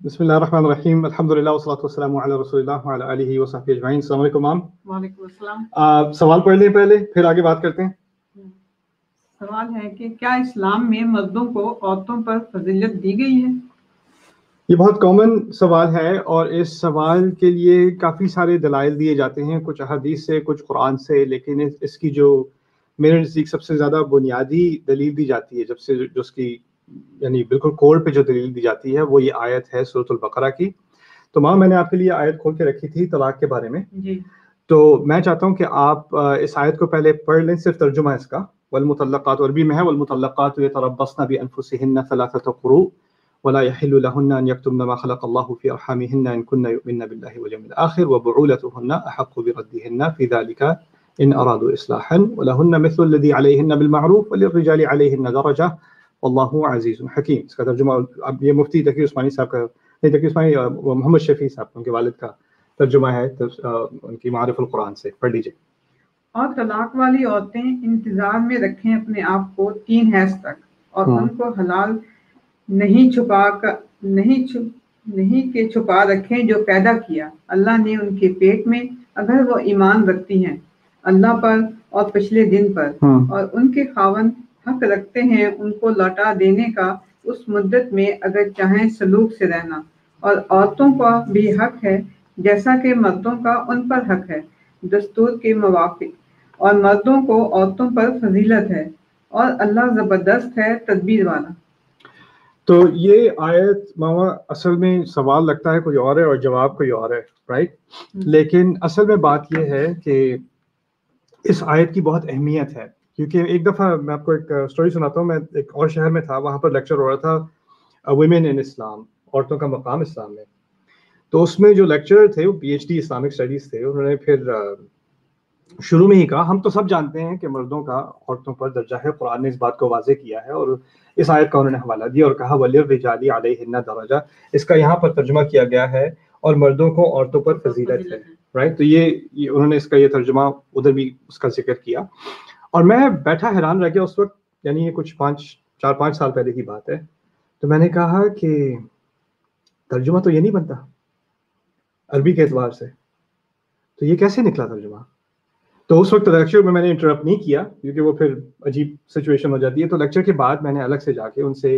بسم اللہ الرحمن الرحیم، الحمدللہ والصلاۃ والسلام علی رسول اللہ وعلی آلہ وصحبہ اجمعین۔ السلام علیکم مام۔ وعلیکم السلام۔ سوال پڑھ لیں پہلے، پھر آگے بات کرتے ہیں۔ سوال ہے کہ کیا اسلام میں مردوں کو عورتوں پر فضیلت دی گئی ہے؟ یہ بہت کامن سوال ہے اور اس سوال کے لیے کافی سارے دلائل دیے جاتے ہیں، کچھ احادیث سے، کچھ قرآن سے، لیکن اس کی جو میرے نزدیک سب سے زیادہ بنیادی دلیل دی جاتی ہے، جب سے جو اس کی یعنی بالکل کور پہ جو دلیل دی جاتی ہے، وہ یہ آیت ہے سورۃ البقرہ کی۔ تو ماں، میں نے آپ کے لیے آیت کھول کے رکھی تھی طلاق کے بارے میں جی، تو میں چاہتا ہوں کہ آپ اس آیت کو پہلے پڑھ لیں، صرف ترجمہ اس کا۔ والمطلقات، عربی میں ہے والمطلقات یتربصن بانفسهن ثلاثة قروء ولا يحل لهن ان يكتمن ما خلق الله في ارحامهن ان كن يؤمن بالله واليوم الاخر وبعولتهن احق بردهن في ذلك ان ارادوا اصلاحا ولهن مثل الذي عليهن بالمعروف وللرجال عليهن درجة والله عزيز حكيم۔ اس کا ترجمہ اب یہ مفتی تقی عثمانی صاحب کا نہیں، تقی عثمانی محمد شفیع صاحب ان کے والد کا ترجمہ ہے ان کی معارف القرآن سے، پڑھ لیجیے۔ اور طلاق والی عورتیں انتظار میں رکھیں اپنے آپ کو 3 حیض تک، اور ان کو حلال نہیں کہ چھپا رکھیں جو پیدا کیا اللہ نے ان کے پیٹ میں، اگر وہ ایمان رکھتی ہیں اللہ پر اور پچھلے دن پر، اور ان کے خاوند حق رکھتے ہیں ان کو لوٹا دینے کا اس مدت میں اگر چاہیں سلوک سے رہنا، اور عورتوں کا بھی حق ہے جیسا کہ مردوں کا ان پر حق ہے دستور کے موافق، اور مردوں کو عورتوں پر فضیلت ہے، اور اللہ زبردست ہے تدبیر والا۔ تو یہ آیت ماما اصل میں سوال لگتا ہے کوئی اور ہے اور جواب کوئی اور ہے، رائٹ؟ لیکن اصل میں بات یہ ہے کہ اس آیت کی بہت اہمیت ہے، کیونکہ ایک دفعہ میں آپ کو ایک سٹوری سناتا ہوں۔ میں ایک اور شہر میں تھا، وہاں پر لیکچر ہو رہا تھا ویمن ان اسلام، عورتوں کا مقام اسلام میں۔ تو اس میں جو لیکچرر تھے وہ P H D Islamic studies تھے، انہوں نے پھر شروع میں ہی کہا ہم تو سب جانتے ہیں کہ مردوں کا عورتوں پر درجہ ہے، قرآن نے اس بات کو واضح کیا ہے، اور اس آیت کا انہوں نے حوالہ دیا اور کہا وَلِلرِّجَالِ عَلَيْهِنَّ درجہ، اس کا یہاں پر ترجمہ کیا گیا ہے اور مردوں کو عورتوں پر فضیلت ہے، رائٹ؟ تو یہ انہوں نے اس کا یہ ترجمہ ادھر بھی اس کا ذکر کیا، اور میں بیٹھا حیران رہ گیا اس وقت، یعنی یہ کچھ 4-5 سال پہلے کی بات ہے۔ تو میں نے کہا کہ ترجمہ تو یہ نہیں بنتا عربی کے اعتبار سے، تو یہ کیسے نکلا ترجمہ؟ تو اس وقت لیکچر میں نے انٹرپٹ نہیں کیا کیونکہ وہ پھر عجیب سچویشن ہو جاتی ہے۔ تو لیکچر کے بعد میں نے الگ سے جا کے ان سے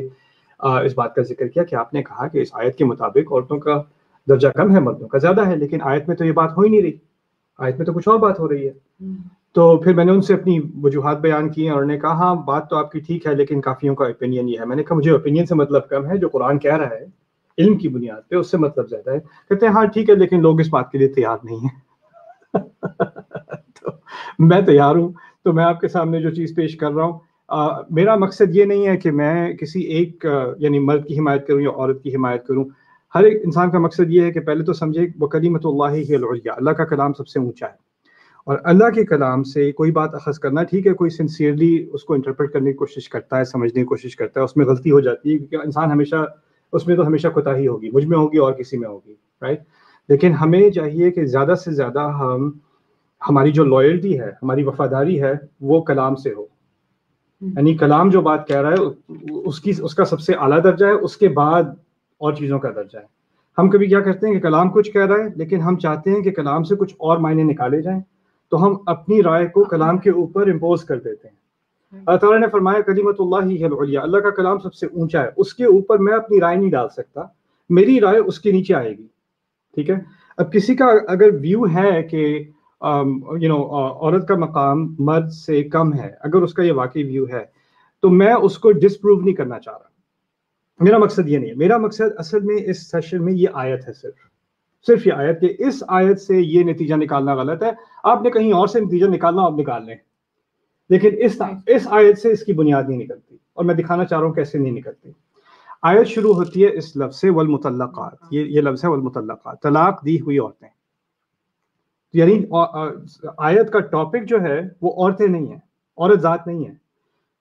اس بات کا ذکر کیا کہ آپ نے کہا کہ اس آیت کے مطابق عورتوں کا درجہ کم ہے، مردوں کا زیادہ ہے، لیکن آیت میں تو یہ بات ہو ہی نہیں رہی، آیت میں تو کچھ اور بات ہو رہی ہے۔ تو پھر میں نے ان سے اپنی وجوہات بیان کی اور انہوں نے کہا ہاں بات تو آپ کی ٹھیک ہے، لیکن کافیوں کا اوپینین یہ ہے۔ میں نے کہا مجھے اوپینین سے مطلب کم ہے، جو قرآن کہہ رہا ہے علم کی بنیاد پہ اس سے مطلب زیادہ ہے۔ کہتے ہیں ہاں ٹھیک ہے، لیکن لوگ اس بات کے لیے تیار نہیں ہیں۔ تو میں تیار ہوں، تو میں آپ کے سامنے جو چیز پیش کر رہا ہوں، میرا مقصد یہ نہیں ہے کہ میں کسی ایک یعنی مرد کی حمایت کروں یا عورت کی حمایت کروں۔ ہر ایک انسان کا مقصد یہ ہے کہ پہلے تو سمجھے وَكَلِمَةُ اللَّهِ هِيَ الْعُلْيَا، اللہ کا کلام سب سے اونچا ہے، اور اللہ کے کلام سے کوئی بات اخذ کرنا ٹھیک ہے، کوئی سنسیئرلی اس کو انٹرپریٹ کرنے کی کوشش کرتا ہے، سمجھنے کی کوشش کرتا ہے، اس میں غلطی ہو جاتی ہے کیونکہ انسان ہمیشہ اس میں تو ہمیشہ کوتاہی ہوگی، مجھ میں ہوگی اور کسی میں ہوگی، رائٹ؟ لیکن ہمیں چاہیے کہ زیادہ سے زیادہ ہماری جو لائلٹی ہے، ہماری وفاداری ہے، وہ کلام سے ہو، یعنی کلام جو بات کہہ رہا ہے اس کا سب سے اعلیٰ درجہ ہے، اس کے بعد اور چیزوں کا درجہ ہے۔ ہم کبھی کیا کرتے ہیں کہ کلام کچھ کہہ رہا ہے لیکن ہم چاہتے ہیں کہ کلام سے کچھ اور معنی نکالے جائیں، تو ہم اپنی رائے کو کلام کے اوپر امپوز کر دیتے ہیں۔ اللہ تعالیٰ نے فرمایا کلمۃ اللہ ہی العلیٰ، اللہ کا کلام سب سے اونچا ہے، اس کے اوپر میں اپنی رائے نہیں ڈال سکتا، میری رائے اس کے نیچے آئے گی، ٹھیک ہے؟ اب کسی کا اگر ویو ہے کہ عورت کا مقام مرد سے کم ہے، اگر اس کا یہ واقعی ویو ہے تو میں اس کو ڈسپروو نہیں کرنا چاہ رہا، میرا مقصد یہ نہیں ہے۔ میرا مقصد اصل میں اس سیشن میں یہ آیت ہے، صرف یہ آیت، کہ اس آیت سے یہ نتیجہ نکالنا غلط ہے، آپ نے کہیں اور سے نتیجہ نکالنا آپ نکال لیں، لیکن اس آیت سے اس کی بنیاد نہیں نکلتی، اور میں دکھانا چاہ رہا ہوں کیسے نہیں نکلتی۔ آیت شروع ہوتی ہے اس لفظ سے والمطلقات، یہ لفظ ہے والمطلقات، طلاق دی ہوئی عورتیں، یعنی آیت کا ٹاپک جو ہے وہ عورتیں نہیں ہیں، عورت ذات نہیں ہے،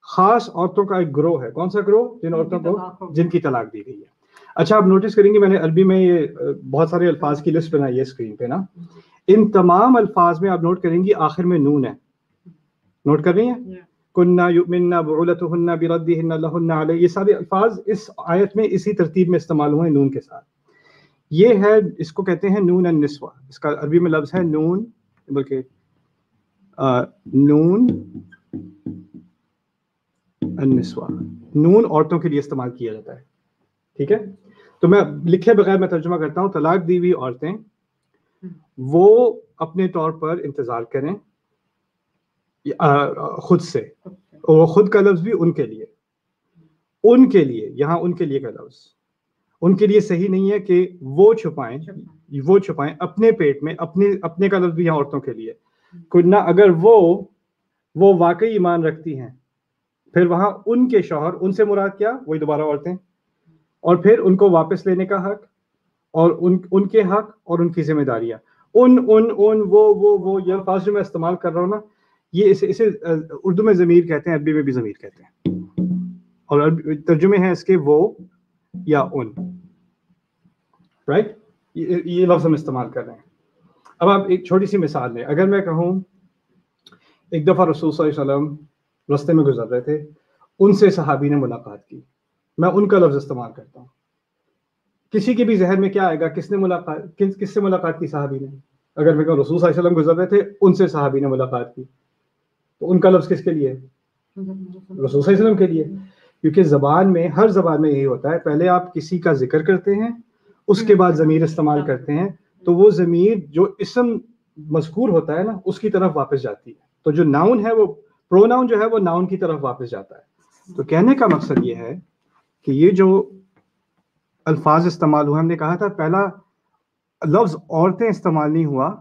خاص عورتوں کا ایک گروہ ہے۔ کون سا گروہ؟ جن عورتوں کو جن کی طلاق دی گئی ہے۔ اچھا آپ نوٹس کریں گے میں نے عربی میں یہ بہت سارے الفاظ کی لسٹ بنائی ہے اسکرین پہ نا، ان تمام الفاظ میں آپ نوٹ کریں گی آخر میں نون ہے، نوٹ کر رہی ہیں؟ کنّا یؤمنّا بعولتهن بردهن لهن علی، یہ سارے الفاظ اس آیت میں اسی ترتیب میں استعمال ہوئے ہیں نون کے ساتھ۔ یہ ہے, اس کو کہتے ہیں نون النسوہ. اس کا عربی میں لفظ ہے نون, بلکہ نون النسوہ. نون عورتوں کے لیے استعمال کیا جاتا ہے. ٹھیک ہے, تو میں لکھے بغیر میں ترجمہ کرتا ہوں. طلاق دی ہوئی عورتیں وہ اپنے طور پر انتظار کریں خود سے, اور خود کا لفظ بھی ان کے لیے, ان کے لیے, یہاں ان کے لیے کا لفظ ان کے لیے صحیح نہیں ہے کہ وہ چھپائیں اپنے پیٹ میں. اپنے کا لفظ بھی یہاں عورتوں کے لیے. نہ اگر وہ واقعی ایمان رکھتی ہیں, پھر وہاں ان کے شوہر, ان سے مراد کیا, وہی دوبارہ عورتیں, اور پھر ان کو واپس لینے کا حق, اور ان کے حق اور ان کی ذمہ داریاں. وہ یہ الفاظ جو میں استعمال کر رہا ہوں نا, یہ اسے اردو میں ضمیر کہتے ہیں, عربی میں بھی ضمیر کہتے ہیں, اور ترجمے ہیں اس کے وہ یا ان. رائٹ, یہ لفظ ہم استعمال کر رہے ہیں. اب آپ ایک چھوٹی سی مثال لیں. اگر میں کہوں ایک دفعہ رسول صلی اللہ علیہ وسلم رستے میں گزر رہے تھے, ان سے صحابی نے ملاقات کی, میں ان کا لفظ استعمال کرتا ہوں. کسی کے بھی ذہن میں کیا آئے گا, کس سے ملاقات کی صحابی نے؟ اگر میں کہوں رسول صلی اللہ علیہ وسلم گزر رہے تھے, ان سے صحابی نے ملاقات کی, تو ان کا لفظ کس کے لیے؟ رسول صلی اللہ علیہ وسلم کے لیے. کیونکہ زبان میں, ہر زبان میں یہی ہوتا ہے, پہلے آپ کسی کا ذکر کرتے ہیں, اس کے بعد ضمیر استعمال کرتے ہیں, تو وہ ضمیر جو اسم مذکور ہوتا ہے نا, اس کی طرف واپس جاتی ہے. تو جو ناؤن ہے, وہ پروناؤن جو ہے وہ ناؤن کی طرف واپس جاتا ہے. تو کہنے کا مقصد یہ ہے کہ یہ جو الفاظ استعمال ہوئے, ہم نے کہا تھا پہلا لفظ عورتیں استعمال نہیں ہوا,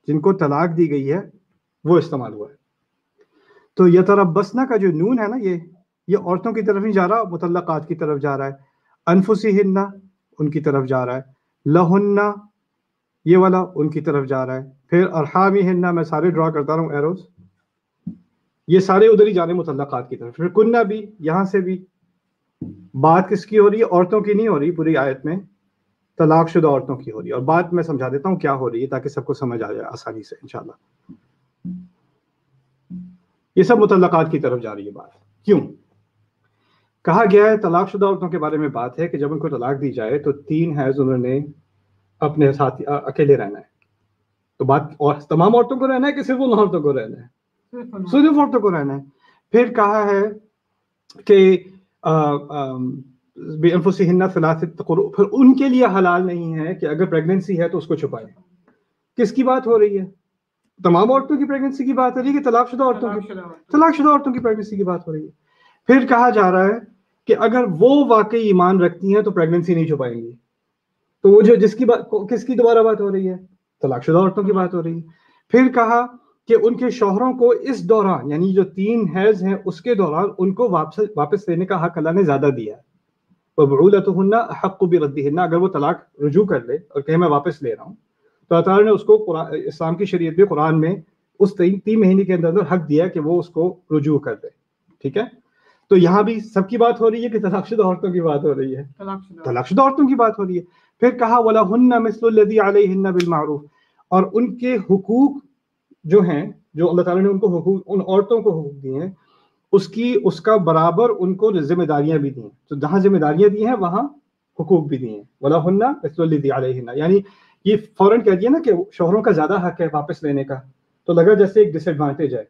جن کو طلاق دی گئی ہے وہ استعمال ہوا ہے. تو یتربصن کا جو نون ہے نا, یہ عورتوں کی طرف نہیں جا رہا, مطلقات کی طرف جا رہا ہے. انفسہن ان کی طرف جا رہا ہے. لہن یہ والا ان کی طرف جا رہا ہے. پھر ارحامہن, میں سارے ڈرا کرتا رہا ہوں ایروز, یہ سارے ادھر ہی جا رہے ہیں مطلقات کی طرف. پھر کنہ بھی, یہاں سے بھی. بات کس کی ہو رہی ہے؟ عورتوں کی نہیں ہو رہی پوری آیت میں, طلاق شدہ عورتوں کی ہو رہی ہے. اور بات میں سمجھا دیتا ہوں کیا ہو رہی ہے تاکہ سب کو سمجھ آ جائے آسانی سے انشاءاللہ. یہ سب مطلقات کی طرف جا رہی ہے بات. کیوں کہا گیا ہے طلاق شدہ عورتوں کے بارے میں؟ بات ہے کہ جب ان کو طلاق دی جائے تو 3 حیض انہوں نے اپنے ساتھ اکیلے رہنا ہے. تو بات اور تمام عورتوں کو رہنا ہے کہ صرف ان عورتوں کو رہنا ہے؟ صرف عورتوں کو رہنا ہے. پھر کہا ہے کہ بِأَنفُسِهِنَّ ثَلَاثَةَ قُرُوء, پھر ان کے لیے حلال نہیں ہے کہ اگر پریگننسی ہے تو اس کو چھپائیں. کس کی بات ہو رہی ہے؟ تمام عورتوں کی پریگننسی کی بات ہو رہی ہے کہ طلاق شدہ عورتوں کی؟ طلاق شدہ عورتوں کی پریگننسی کی بات ہو رہی ہے. پھر کہا جا رہا ہے کہ اگر وہ واقعی ایمان رکھتی ہیں تو پریگننسی نہیں چھپائیں گی. تو وہ جو جس کی بات, کس کی دوبارہ بات ہو رہی ہے؟ طلاق شدہ عورتوں کی بات ہو رہی ہے. پھر کہا کہ ان کے شوہروں کو اس دوران, یعنی جو 3 حیض ہیں اس کے دوران, ان کو واپس لینے کا حق اللہ نے زیادہ دیا ہے. وَبُعُولَتُهُنَّ أَحَقُّ بِرَدِّهِنَّ, اگر وہ طلاق رجوع کر لے اور کہے میں واپس لے رہا ہوں, تو اللہ تعالیٰ نے اس کو اسلام کی شریعت میں, قرآن میں اس 3 مہینے کے اندر حق دیا کہ وہ اس کو رجوع کر دے. ٹھیک ہے, تو یہاں بھی سب کی بات ہو رہی ہے کہ طلاق شدہ عورتوں کی بات ہو رہی ہے؟ طلاق شدہ عورتوں کی بات ہو رہی ہے. پھر کہا وَلَهُنَّ مِثْلُ الَّذِي عَلَيْهِنَّ بِالْمَعْرُوفِ, اور ان کے حقوق جو ہیں, جو اللہ تعالیٰ نے ان کو حقوق, ان عورتوں کو حقوق دیے ہیں, اس کا برابر ان کو ذمہ داریاں بھی دی ہیں. تو جہاں ذمہ داریاں دی ہیں وہاں حقوق بھی دیے ہیں. وَلَهُنَّ مِثْلُ الَّذِي عَلَيْهِنَّ, یعنی یہ فوراً کہہ دیا نا کہ شوہروں کا زیادہ حق ہے واپس لینے کا. تو لگا جیسے ایک ڈس ایڈوانٹیج ہے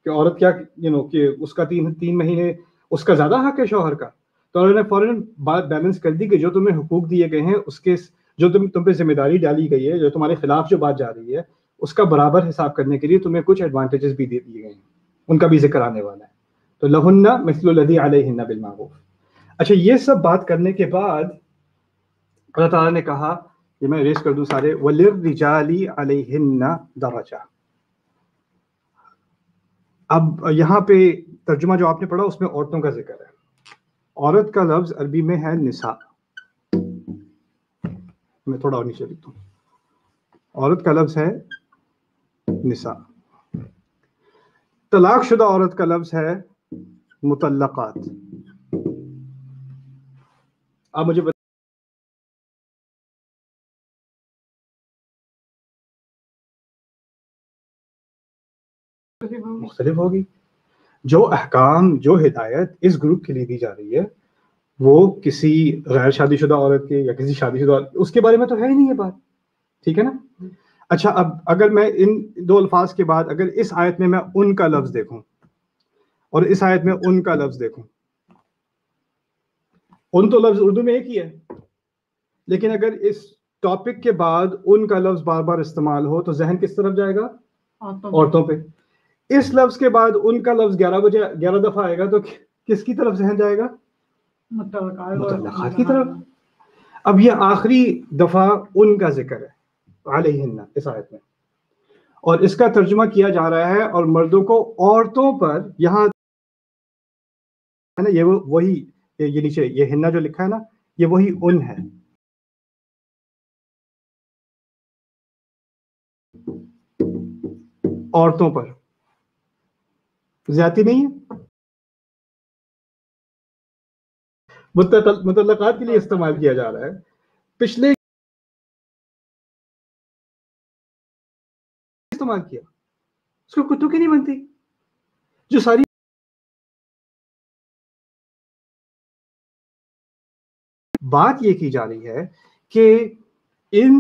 کہ عورت کیا کہ اس کا 3 مہینے اس کا زیادہ حق ہے شوہر کا. تو انہوں نے فوراً بات بیلنس کر دی کہ جو تمہیں حقوق دیے گئے ہیں, اس کے جو تم پہ ذمہ داری ڈالی گئی ہے, جو تمہارے خلاف جو بات جا رہی ہے, اس کا برابر حساب کرنے کے لیے تمہیں کچھ ایڈوانٹیجز بھی دے دیے گئے ہیں, ان کا بھی ذکر آنے والا ہے. تو لہن مثل الذی علیہن بالمعروف. اچھا, یہ سب بات کرنے کے بعد اللہ تعالیٰ نے کہا, یہ میں ریس کر دوں سارے, وَلِلرِّجَالِ عَلَيْهِنَّ دَرَجَةٌ. اب یہاں پہ ترجمہ جو آپ نے پڑھا اس میں عورتوں کا ذکر ہے. عورت کا لفظ عربی میں ہے نساء. میں تھوڑا اور نیچے لکھتا ہوں. عورت کا لفظ ہے نساء. طلاق شدہ عورت کا لفظ ہے مطلقات. آپ مجھے مختلف ہوگی. جو احکام, جو ہدایت اس گروپ کے لیے دی جا رہی ہے وہ کسی غیر شادی شدہ عورت کے یا کسی شادی شدہ عورت، اس کے بارے میں تو ہے ہی نہیں یہ بات، ٹھیک ہے نا. اچھا اب اگر میں ان دو الفاظ کے بعد اگر اس آیت میں ان کا لفظ دیکھوں اور اس آیت میں ان کا لفظ دیکھوں، ان تو لفظ اردو میں ایک ہی ہے، لیکن اگر اس ٹاپک کے بعد ان کا لفظ بار بار استعمال ہو تو ذہن کس طرف جائے گا؟ عورتوں پہ. اس لفظ کے بعد ان کا لفظ 11 دفعہ آئے گا تو کس کی طرف ذہن جائے گا؟ مطلقات کی طرف. اب یہ آخری دفعہ ان کا ذکر ہے علیہن اس آیت میں، اور اس کا ترجمہ کیا جا رہا ہے اور مردوں کو عورتوں پر یہاں ہے نا، یہ وہی یہ نیچے یہ ہننا جو لکھا ہے نا، یہ وہی ان ہے. عورتوں پر زیادتی نہیں ہے، متعلقات کے لیے استعمال کیا جا رہا ہے. پچھلے استعمال کیا، اس کو کتوں کی نہیں بنتی جو ساری بات یہ کی جا رہی ہے کہ ان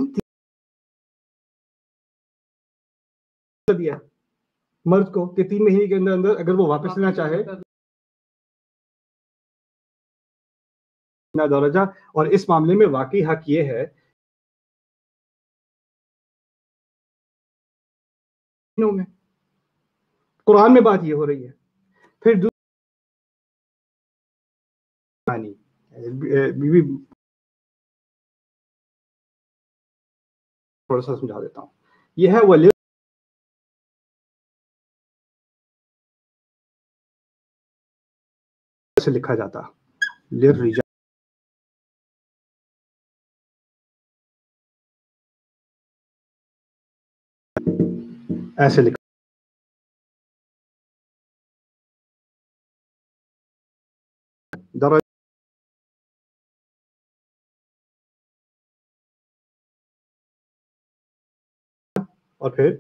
دیا مرد کو کہ 3 مہینے کے اندر اندر اگر وہ واپس لینا چاہے نہ درجہ. اور اس معاملے میں واقعی حق یہ ہے میں قرآن میں بات یہ ہو رہی ہے. پھر تھوڑا سا سمجھا دیتا ہوں. یہ ہے وہ سے لکھا جاتا للرجال، ایسے لکھا درجہ، اور پھر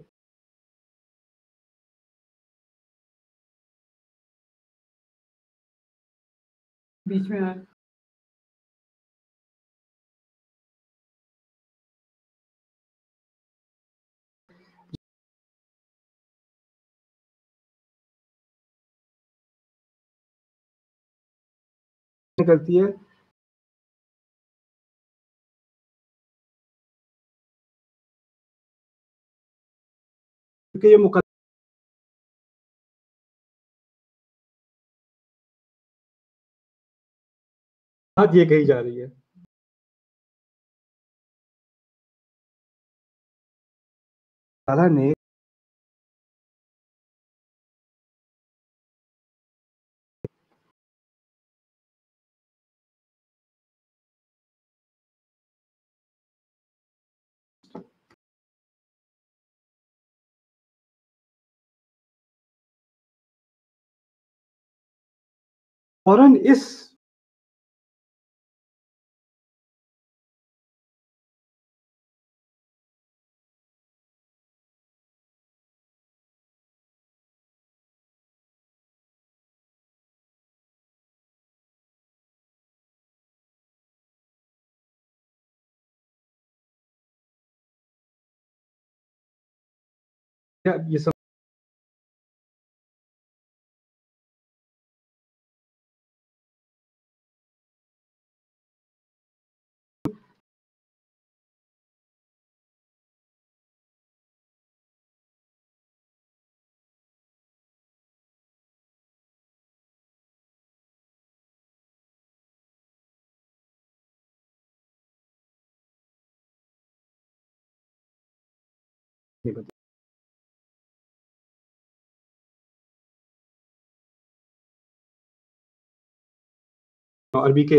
بیچ میں کرتی ہے کہ یہ مقدمات یہ کہی جا رہی ہے. تعالیٰ نے فوراً اس یہ سب نہیں بتا. عربی کے